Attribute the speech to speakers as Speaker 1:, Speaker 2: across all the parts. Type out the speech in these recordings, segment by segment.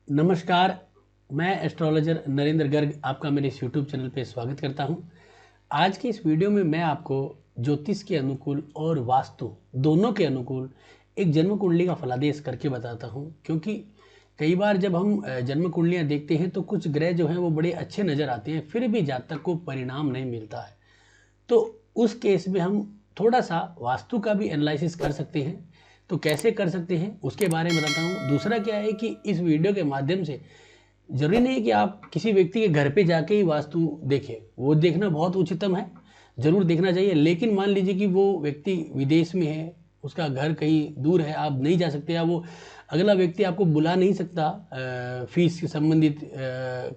Speaker 1: नमस्कार। मैं एस्ट्रोलॉजर नरेंद्र गर्ग आपका मेरे इस यूट्यूब चैनल पे स्वागत करता हूं। आज की इस वीडियो में मैं आपको ज्योतिष के अनुकूल और वास्तु दोनों के अनुकूल एक जन्म कुंडली का फलादेश करके बताता हूं, क्योंकि कई बार जब हम जन्म कुंडलियां देखते हैं तो कुछ ग्रह जो हैं वो बड़े अच्छे नज़र आते हैं, फिर भी जातक को परिणाम नहीं मिलता है। तो उस केस में हम थोड़ा सा वास्तु का भी एनालिसिस कर सकते हैं। तो कैसे कर सकते हैं उसके बारे में बताता हूँ। दूसरा क्या है कि इस वीडियो के माध्यम से जरूरी नहीं है कि आप किसी व्यक्ति के घर पे जाके ही वास्तु देखें, वो देखना बहुत उचितम है, जरूर देखना चाहिए। लेकिन मान लीजिए कि वो व्यक्ति विदेश में है, उसका घर कहीं दूर है, आप नहीं जा सकते, या वो अगला व्यक्ति आपको बुला नहीं सकता फीस के संबंधित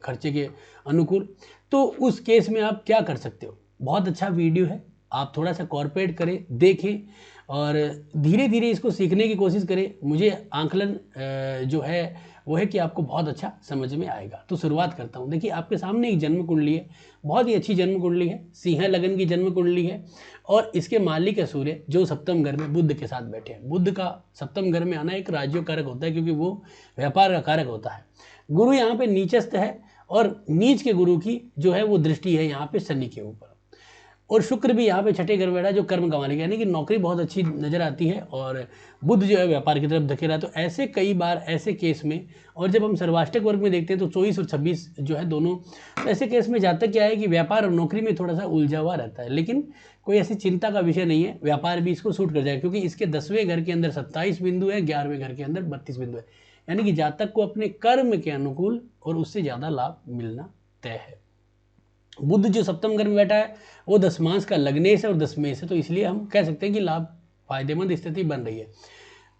Speaker 1: खर्चे के अनुकूल, तो उस केस में आप क्या कर सकते हो। बहुत अच्छा वीडियो है, आप थोड़ा सा कॉर्पोरेट करें, देखें और धीरे धीरे इसको सीखने की कोशिश करें। मुझे आंकलन जो है वो है कि आपको बहुत अच्छा समझ में आएगा। तो शुरुआत करता हूँ। देखिए, आपके सामने एक जन्म कुंडली है, बहुत ही अच्छी जन्म कुंडली है, सिंह लगन की जन्म कुंडली है और इसके मालिक है सूर्य, जो सप्तम घर में बुध के साथ बैठे हैं। बुध का सप्तम घर में आना एक राज्य कारक होता है, क्योंकि वो व्यापार का कारक होता है। गुरु यहाँ पे नीचस्थ है और नीच के गुरु की जो है वो दृष्टि है यहाँ पे शनि के ऊपर, और शुक्र भी यहाँ पे छठे घर बैठा, जो कर्म कमाने का, यानी कि नौकरी बहुत अच्छी नजर आती है, और बुध जो है व्यापार की तरफ धकेला। तो ऐसे कई बार ऐसे केस में, और जब हम सर्वाष्टक वर्ग में देखते हैं तो 24 और 26 जो है दोनों, तो ऐसे केस में जातक क्या है कि व्यापार और नौकरी में थोड़ा सा उलझा हुआ रहता है। लेकिन कोई ऐसी चिंता का विषय नहीं है, व्यापार भी इसको सूट कर जाएगा, क्योंकि इसके 10वें घर के अंदर 27 बिंदु है, 11वें घर के अंदर 32 बिंदु है, यानी कि जातक को अपने कर्म के अनुकूल और उससे ज़्यादा लाभ मिलना तय है। बुध जो सप्तम घर में बैठा है वो दशमांश का लग्नेश है और दशमेश है, तो इसलिए हम कह सकते हैं कि लाभ फायदेमंद स्थिति बन रही है।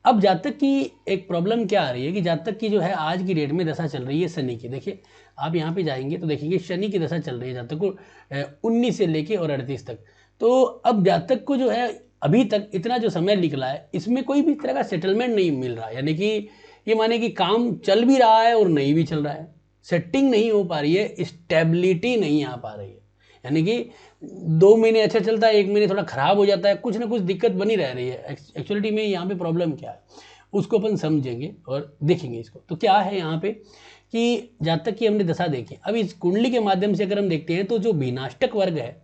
Speaker 1: अब जातक की एक प्रॉब्लम क्या आ रही है कि जातक की जो है आज की डेट में दशा चल रही है शनि की। देखिए, आप यहाँ पे जाएंगे तो देखेंगे शनि की दशा चल रही है जातक को 19 से लेके और 38 तक। तो अब जातक को जो है अभी तक इतना जो समय निकला है, इसमें कोई भी तरह का सेटलमेंट नहीं मिल रहा, यानी कि ये माने कि काम चल भी रहा है और नहीं भी चल रहा है, सेटिंग नहीं हो पा रही है, स्टेबिलिटी नहीं आ पा रही है। यानी कि 2 महीने अच्छा चलता है, 1 महीने थोड़ा खराब हो जाता है, कुछ ना कुछ दिक्कत बनी रह रही है। एक्चुअलिटी में यहाँ पे प्रॉब्लम क्या है उसको अपन समझेंगे और देखेंगे इसको। तो क्या है यहाँ पे कि जहाँ तक कि हमने दशा देखी, अब इस कुंडली के माध्यम से अगर हम देखते हैं तो जो विनाष्टक वर्ग है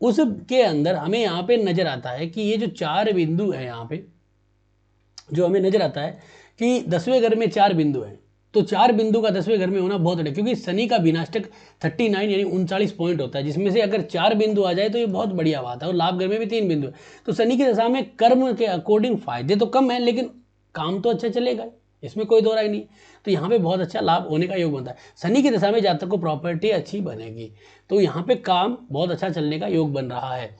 Speaker 1: उसके अंदर हमें यहाँ पे नजर आता है कि ये जो 4 बिंदु है, यहाँ पे जो हमें नजर आता है कि 10वें घर में 4 बिंदु हैं, तो 4 बिंदु का 10वें घर में होना बहुत बड़ा, क्योंकि शनि का विनाष्टक 39 यानी 39 पॉइंट होता है, जिसमें से अगर 4 बिंदु आ जाए तो ये बहुत बढ़िया बात है। और लाभ घर में भी 3 बिंदु है, तो शनि की दशा में कर्म के अकॉर्डिंग फायदे तो कम है, लेकिन काम तो अच्छा चलेगा, इसमें कोई दो राय नहीं। तो यहाँ पे बहुत अच्छा लाभ होने का योग बनता है। शनि की दशा में जातक को प्रॉपर्टी अच्छी बनेगी, तो यहाँ पे काम बहुत अच्छा चलने का योग बन रहा है।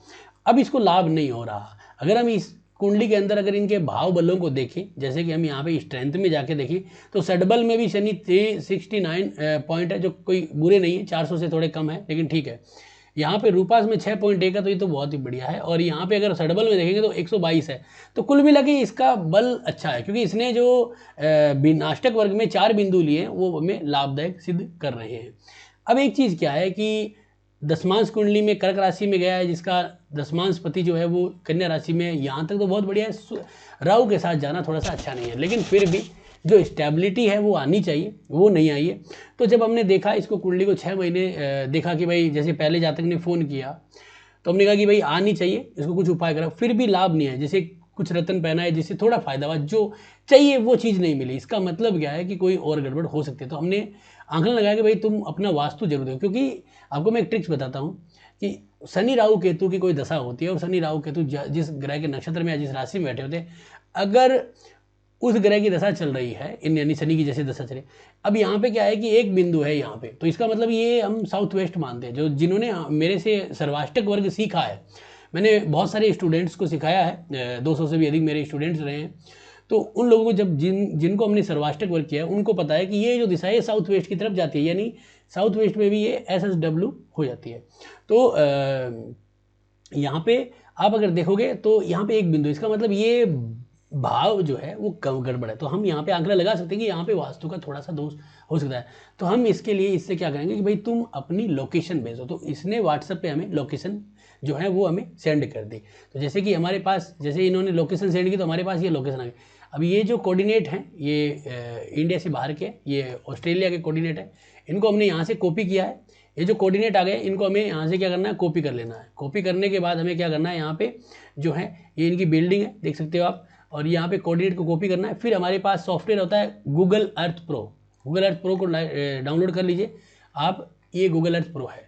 Speaker 1: अब इसको लाभ नहीं हो रहा। अगर हम इस कुंडली के अंदर अगर इनके भाव बलों को देखें, जैसे कि हम यहाँ पे स्ट्रेंथ में जाके देखें, तो सडबल में भी शनि 369 पॉइंट है, जो कोई बुरे नहीं है, 400 से थोड़े कम है, लेकिन ठीक है। यहाँ पे रूपास में 6.1 है, तो ये तो बहुत ही बढ़िया है। और यहाँ पे अगर सडबल में देखेंगे तो 122 है, तो कुल मिला के इसका बल अच्छा है, क्योंकि इसने जो विनाष्टक वर्ग में 4 बिंदु लिए वो हमें लाभदायक सिद्ध कर रहे हैं। अब एक चीज़ क्या है कि दशमांश कुंडली में कर्क राशि में गया है, जिसका दशमांश पति जो है वो कन्या राशि में है, यहाँ तक तो बहुत बढ़िया है। राहु के साथ जाना थोड़ा सा अच्छा नहीं है, लेकिन फिर भी जो स्टेबिलिटी है वो आनी चाहिए, वो नहीं आई है। तो जब हमने देखा इसको कुंडली को 6 महीने देखा कि भाई, जैसे पहले जातक ने फ़ोन किया तो हमने कहा कि भाई आनी चाहिए, इसको कुछ उपाय करा, फिर भी लाभ नहीं है। जैसे कुछ रतन पहना है जिससे थोड़ा फायदा हुआ, जो चाहिए वो चीज़ नहीं मिली, इसका मतलब क्या है कि कोई और गड़बड़ हो सकती है। तो हमने आंकलन लगाया कि भाई तुम अपना वास्तु जरूर दो, क्योंकि आपको मैं एक ट्रिक्स बताता हूँ कि शनि राहु केतु की कोई दशा होती है, और शनि राहु केतु जिस ग्रह के नक्षत्र में या जिस राशि में बैठे होते हैं, अगर उस ग्रह की दशा चल रही है, इन यानी शनि की जैसे दशा चले, अब यहाँ पे क्या है कि एक बिंदु है यहाँ पे, तो इसका मतलब ये हम साउथ वेस्ट मानते हैं। जो जिन्होंने मेरे से सर्वाष्टक वर्ग सीखा है, मैंने बहुत सारे स्टूडेंट्स को सिखाया है, 200 से भी अधिक मेरे स्टूडेंट्स रहे हैं, तो उन लोगों को जब जिनको हमने सर्वाष्टक वर्क किया है उनको पता है कि ये जो दिशा है साउथ वेस्ट की तरफ जाती है, यानी साउथ वेस्ट में भी ये SSW हो जाती है। तो यहाँ पे आप अगर देखोगे तो यहाँ पे एक बिंदु, इसका मतलब ये भाव जो है वो कम गड़बड़ है। तो हम यहाँ पे आंकड़ा लगा सकते हैं कि यहाँ पे वास्तु का थोड़ा सा दोष हो सकता है। तो हम इसके लिए इससे क्या करेंगे कि भाई तुम अपनी लोकेशन भेजो। तो इसने व्हाट्सएप पे हमें लोकेशन जो है वो हमें सेंड कर दी। तो जैसे कि हमारे पास, जैसे इन्होंने लोकेशन सेंड की तो हमारे पास ये लोकेशन आ गई। अब ये जो कोऑर्डिनेट हैं ये इंडिया से बाहर के, ये ऑस्ट्रेलिया के कोऑर्डिनेट है, इनको हमने यहाँ से कॉपी किया है। ये जो कोऑर्डिनेट आ गए इनको हमें यहाँ से क्या करना है, कॉपी कर लेना है। कॉपी करने के बाद हमें क्या करना है, यहाँ पे जो है ये इनकी बिल्डिंग है, देख सकते हो आप, और यहाँ पे कोऑर्डिनेट को कॉपी करना है। फिर हमारे पास सॉफ्टवेयर होता है Google Earth pro. Google Earth pro को डाउनलोड कर लीजिए आप, ये गूगल अर्थ प्रो है।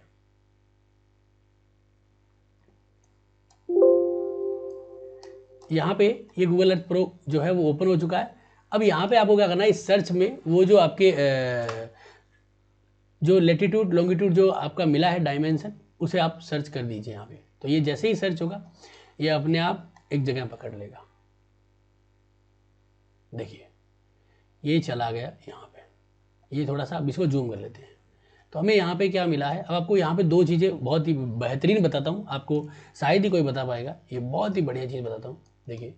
Speaker 1: यहाँ पे ये गूगल अर्थ प्रो जो है वो ओपन हो चुका है। अब यहाँ पे आपको क्या करना है, इस सर्च में वो जो आपके जो लेटीट्यूड लॉन्गिट्यूड जो आपका मिला है डायमेंशन, उसे आप सर्च कर दीजिए यहाँ पे। तो ये जैसे ही सर्च होगा ये अपने आप एक जगह पकड़ लेगा। देखिए ये चला गया यहाँ पे। ये थोड़ा सा अब इसको जूम कर लेते हैं। तो हमें यहाँ पे क्या मिला है, अब आपको यहाँ पे दो चीज़ें बहुत ही बेहतरीन बताता हूँ, आपको शायद ही कोई बता पाएगा। ये बहुत ही बढ़िया चीज़ बताता हूँ। देखिए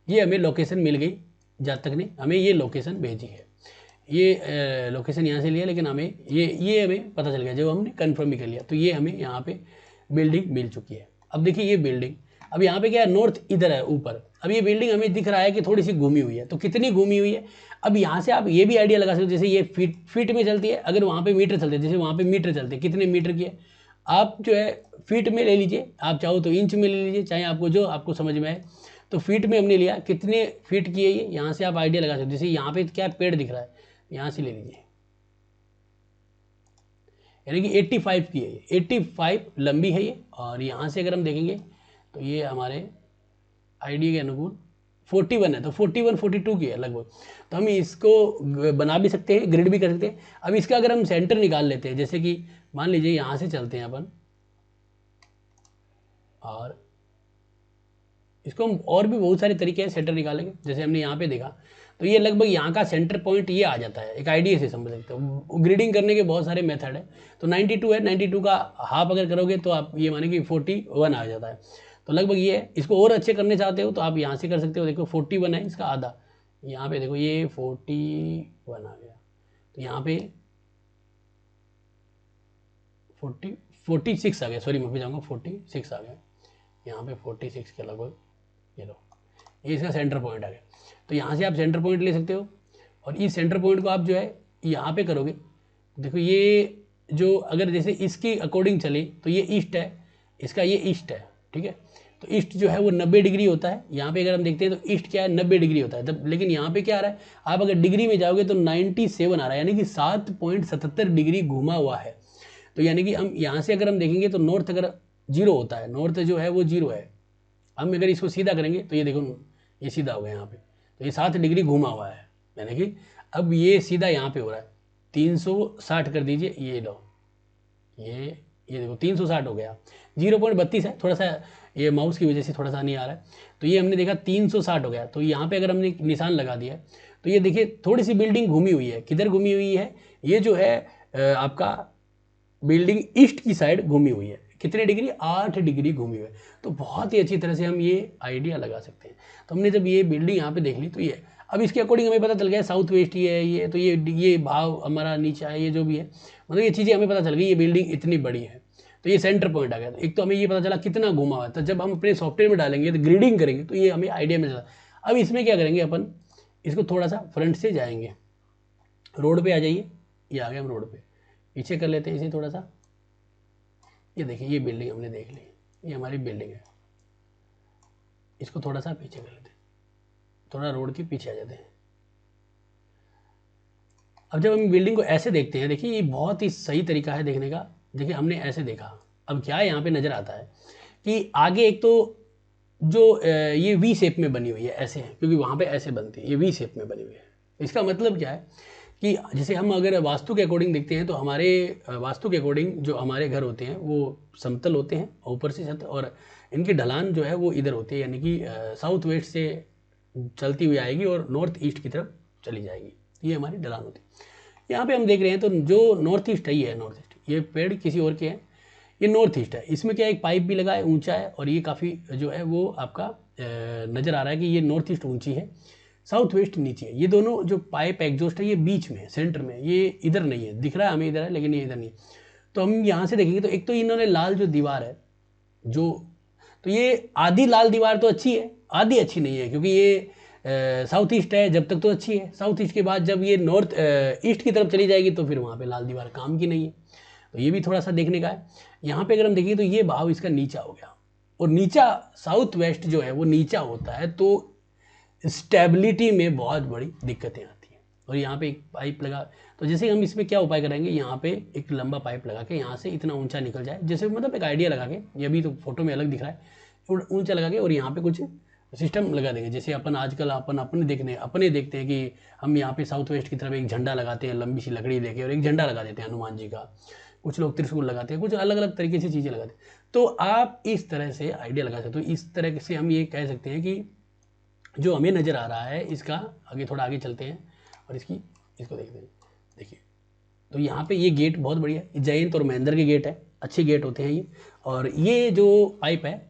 Speaker 1: ये हमें लोकेशन मिल गई, जब तक ने हमें ये लोकेशन भेजी है, ये लोकेशन यहाँ से लिया, लेकिन हमें ये हमें पता चल गया जब हमने कन्फर्म भी कर लिया। तो ये हमें यहाँ पे बिल्डिंग मिल चुकी है। अब देखिए ये बिल्डिंग, अब यहाँ पे क्या है, नॉर्थ इधर है ऊपर। अब ये बिल्डिंग हमें दिख रहा है कि थोड़ी सी घूमी हुई है, तो कितनी घूमी हुई है, अब यहाँ से आप ये भी आइडिया लगा सकते हो। जैसे ये फीट में चलती है, अगर वहाँ पे मीटर चलते हैं, जैसे वहाँ पे मीटर चलते हैं, कितने मीटर की है, आप जो है फीट में ले लीजिए, आप चाहो तो इंच में ले लीजिए, चाहे आपको जो आपको समझ में आए। तो फीट में हमने लिया, कितने फीट की है ये, यहाँ से आप आइडिया लगा सकते हो। जैसे यहाँ पे क्या पेड़ दिख रहा है, यहाँ से ले लीजिए, यानी कि 85 की है ये, 85 लंबी है ये। और यहाँ से अगर हम देखेंगे तो ये हमारे आइडिया के अनुकूल 41 है, तो 41 42 की है लगभग। तो हम इसको बना भी सकते हैं, ग्रिड भी कर सकते हैं। अब इसका अगर हम सेंटर निकाल लेते हैं, जैसे कि मान लीजिए यहाँ से चलते हैं अपन, और इसको हम और भी बहुत सारे तरीके हैं सेंटर निकालेंगे। जैसे हमने यहाँ पे देखा तो ये लगभग यहाँ का सेंटर पॉइंट ये आ जाता है, एक आइडिया से समझ सकते हो। ग्रिडिंग करने के बहुत सारे मेथड है। तो 92 है, 92 का हाफ अगर करोगे तो आप ये माने कि 41 आ जाता है। तो लगभग ये है। इसको और अच्छे करने चाहते हो तो आप यहाँ से कर सकते हो। देखो 41 है, इसका आधा यहाँ पे देखो ये 41 आ गया, तो यहाँ पे 46 आ गया, सॉरी मैं जाऊँगा 46 आ गया, यहाँ पे 46 के लगभग ये लो, ये इसका सेंटर पॉइंट आ गया। तो यहाँ से आप सेंटर पॉइंट ले सकते हो, और इस सेंटर पॉइंट को आप जो है यहाँ पे करोगे। देखो ये जो अगर जैसे इसकी अकॉर्डिंग चले तो ये ईस्ट है, इसका ये ईस्ट है, ठीक है। तो ईस्ट जो है वो 90 डिग्री होता है। यहाँ पे अगर हम देखते हैं तो ईस्ट क्या है, 90 डिग्री होता है तब। लेकिन यहाँ पे क्या आ रहा है, आप अगर डिग्री में जाओगे तो 97 आ रहा है, यानी कि 7.77 डिग्री घुमा हुआ है। तो यानी कि हम यहाँ से अगर हम देखेंगे तो नॉर्थ अगर 0 होता है, नॉर्थ जो है वो 0 है। हम अगर इसको सीधा करेंगे तो ये देखो ये सीधा हो गया यहाँ पे, तो ये 7 डिग्री घुमा हुआ है, यानी कि अब ये सीधा यहाँ पे हो रहा है। 360 कर दीजिए, ये लो, ये देखो 360 हो गया। 0.32 है, थोड़ा सा ये माउस की वजह से थोड़ा सा नहीं आ रहा है। तो ये हमने देखा 360 हो गया। तो यहाँ पे अगर हमने निशान लगा दिया तो ये देखिए थोड़ी सी बिल्डिंग घूमी हुई है। किधर घूमी हुई है, ये जो है आपका बिल्डिंग ईस्ट की साइड घूमी हुई है। कितने डिग्री, 8 डिग्री घूमी हुई है। तो बहुत ही अच्छी तरह से हम ये आइडिया लगा सकते हैं। तो हमने जब ये बिल्डिंग यहाँ पे देख ली तो ये अब इसके अकॉर्डिंग हमें पता चल गया साउथ वेस्ट ही है ये, तो ये भाव हमारा नीचा है, ये जो भी है मतलब ये चीज़ें हमें पता चल गई। ये बिल्डिंग इतनी बड़ी है, तो ये सेंटर पॉइंट आ गया। तो एक तो हमें ये पता चला कितना घुमा हुआ है। तो जब हम अपने सॉफ्टवेयर में डालेंगे तो ग्रीडिंग करेंगे तो ये हमें आइडिया मिल जाता। अब इसमें क्या करेंगे, अपन इसको थोड़ा सा फ्रंट से जाएंगे, रोड पे आ जाइए, ये आ गए हम रोड पे, पीछे कर लेते हैं इसे थोड़ा सा। ये देखिए ये बिल्डिंग हमने देख ली, ये हमारी बिल्डिंग है। इसको थोड़ा सा पीछे कर लेते हैं, थोड़ा रोड के पीछे आ जाते हैं। अब जब हम बिल्डिंग को ऐसे देखते हैं, देखिए ये बहुत ही सही तरीका है देखने का। देखिए हमने ऐसे देखा, अब क्या यहाँ पे नज़र आता है कि आगे एक तो जो ये वी शेप में बनी हुई है, ऐसे है क्योंकि वहाँ पे ऐसे बनती है, ये वी शेप में बनी हुई है। इसका मतलब क्या है कि जैसे हम अगर वास्तु के अकॉर्डिंग देखते हैं तो हमारे वास्तु के अकॉर्डिंग जो हमारे घर होते हैं वो समतल होते हैं ऊपर से छत, और इनकी ढलान जो है वो इधर होती है, यानी कि साउथ वेस्ट से चलती हुई आएगी और नॉर्थ ईस्ट की तरफ चली जाएगी। ये हमारी ढलान होती है। यहाँ पे हम देख रहे हैं तो जो नॉर्थ ईस्ट है, ये है नॉर्थ ईस्ट। ये पेड़ किसी और के हैं, ये नॉर्थ ईस्ट है। इसमें क्या एक पाइप भी लगा है, ऊंचा है, और ये काफ़ी जो है वो आपका नज़र आ रहा है कि ये नॉर्थ ईस्ट ऊंची है, साउथ वेस्ट नीचे है। ये दोनों जो पाइप एग्जॉस्ट है ये बीच में है, सेंटर में, ये इधर नहीं है, दिख रहा है हमें इधर है लेकिन ये इधर नहीं। तो हम यहाँ से देखेंगे तो एक तो इन्होंने लाल जो दीवार है जो, तो ये आधी लाल दीवार तो अच्छी है, आधी अच्छी नहीं है, क्योंकि ये साउथ ईस्ट है जब तक तो अच्छी है, साउथ ईस्ट के बाद जब ये नॉर्थ ईस्ट की तरफ चली जाएगी तो फिर वहाँ पे लाल दीवार काम की नहीं है। तो ये भी थोड़ा सा देखने का है। यहाँ पे अगर हम देखें तो ये भाव इसका नीचा हो गया, और नीचा साउथ वेस्ट जो है वो नीचा होता है तो स्टेबिलिटी में बहुत बड़ी दिक्कतें आती हैं। और यहाँ पे एक पाइप लगा, तो जैसे हम इसमें क्या उपाय करेंगे, यहाँ पे एक लंबा पाइप लगा के यहाँ से इतना ऊंचा निकल जाए, जैसे मतलब एक आइडिया लगा के, ये भी तो फोटो में अलग दिख रहा है, ऊंचा लगा के और यहाँ पे कुछ सिस्टम लगा देंगे। जैसे अपन आजकल अपने देखते हैं कि हम यहाँ पे साउथ वेस्ट की तरफ एक झंडा लगाते हैं, लंबी सी लकड़ी लेके, और एक झंडा लगा देते हैं हनुमान जी का, कुछ लोग त्रिशूल लगाते हैं, कुछ अलग अलग तरीके से चीज़ें लगाते हैं। तो आप इस तरह से आइडिया लगा सकते हो। इस तरह से हम ये कह सकते हैं कि जो हमें नज़र आ रहा है इसका, आगे थोड़ा आगे चलते हैं और इसको देखते हैं। देखिए तो यहाँ पे ये गेट बहुत बढ़िया है, जयंत और महेंद्र के गेट है, अच्छे गेट होते हैं ये। और ये जो पाइप है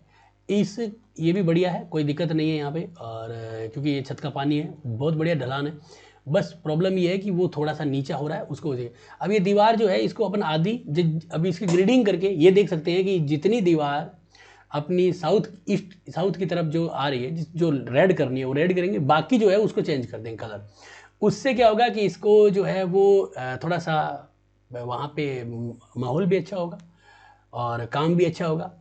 Speaker 1: ये भी बढ़िया है, कोई दिक्कत नहीं है यहाँ पे, और क्योंकि ये छत का पानी है, बहुत बढ़िया ढलान है। बस प्रॉब्लम ये है कि वो थोड़ा सा नीचा हो रहा है, उसको हो जाए। अब ये दीवार जो है इसको अपन अभी इसकी ग्रेडिंग करके ये देख सकते हैं कि जितनी दीवार अपनी साउथ की तरफ जो आ रही है, जो रेड करनी है वो रेड करेंगे, बाकी जो है उसको चेंज कर देंगे कलर। उससे क्या होगा कि इसको जो है वो थोड़ा सा वहाँ पे माहौल भी अच्छा होगा और काम भी अच्छा होगा,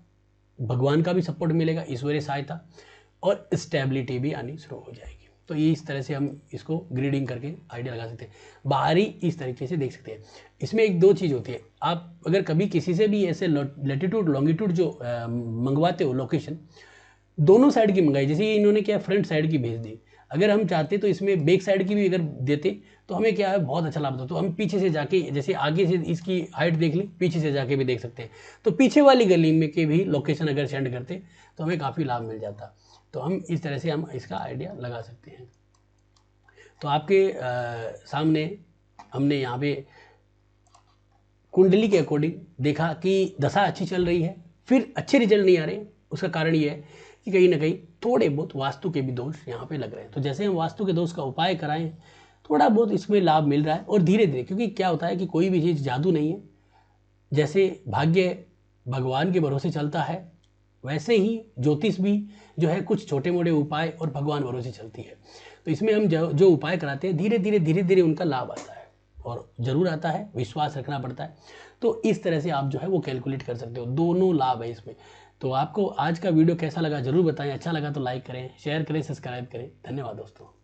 Speaker 1: भगवान का भी सपोर्ट मिलेगा, ईश्वरीय सहायता, और स्टेबिलिटी भी आनी शुरू हो जाएगी। तो ये इस तरह से हम इसको ग्रेडिंग करके आइडिया लगा सकते हैं। बाहरी इस तरीके से देख सकते हैं। इसमें एक दो चीज़ होती है, आप अगर कभी किसी से भी ऐसे लैटिट्यूड लॉन्गिट्यूड जो मंगवाते हो लोकेशन, दोनों साइड की मंगाई, जैसे इन्होंने क्या फ्रंट साइड की भेज दी, अगर हम चाहते तो इसमें बैक साइड की भी अगर देते तो हमें क्या है बहुत अच्छा लाभ होता। तो हम पीछे से जाके, जैसे आगे से इसकी हाइट देख ली, पीछे से जाके भी देख सकते हैं। तो पीछे वाली गली में के भी लोकेशन अगर सेंड करते तो हमें काफ़ी लाभ मिल जाता। तो हम इस तरह से हम इसका आइडिया लगा सकते हैं। तो आपके सामने हमने यहाँ पे कुंडली के अकॉर्डिंग देखा कि दशा अच्छी चल रही है, फिर अच्छे रिजल्ट नहीं आ रहे। उसका कारण ये है कि कहीं ना कहीं थोड़े बहुत वास्तु के भी दोष यहाँ पे लग रहे हैं। तो जैसे हम वास्तु के दोष का उपाय कराएं, थोड़ा बहुत इसमें लाभ मिल रहा है। और धीरे धीरे, क्योंकि क्या होता है कि कोई भी चीज़ जादू नहीं है, जैसे भाग्य भगवान के भरोसे चलता है, वैसे ही ज्योतिष भी जो है कुछ छोटे मोटे उपाय और भगवान भरोसे चलती है। तो इसमें हम जो उपाय कराते हैं, धीरे धीरे उनका लाभ आता है, और ज़रूर आता है, विश्वास रखना पड़ता है। तो इस तरह से आप जो है वो कैलकुलेट कर सकते हो, दोनों लाभ है इसमें। तो आपको आज का वीडियो कैसा लगा ज़रूर बताएं, अच्छा लगा तो लाइक करें, शेयर करें, सब्सक्राइब करें। धन्यवाद दोस्तों।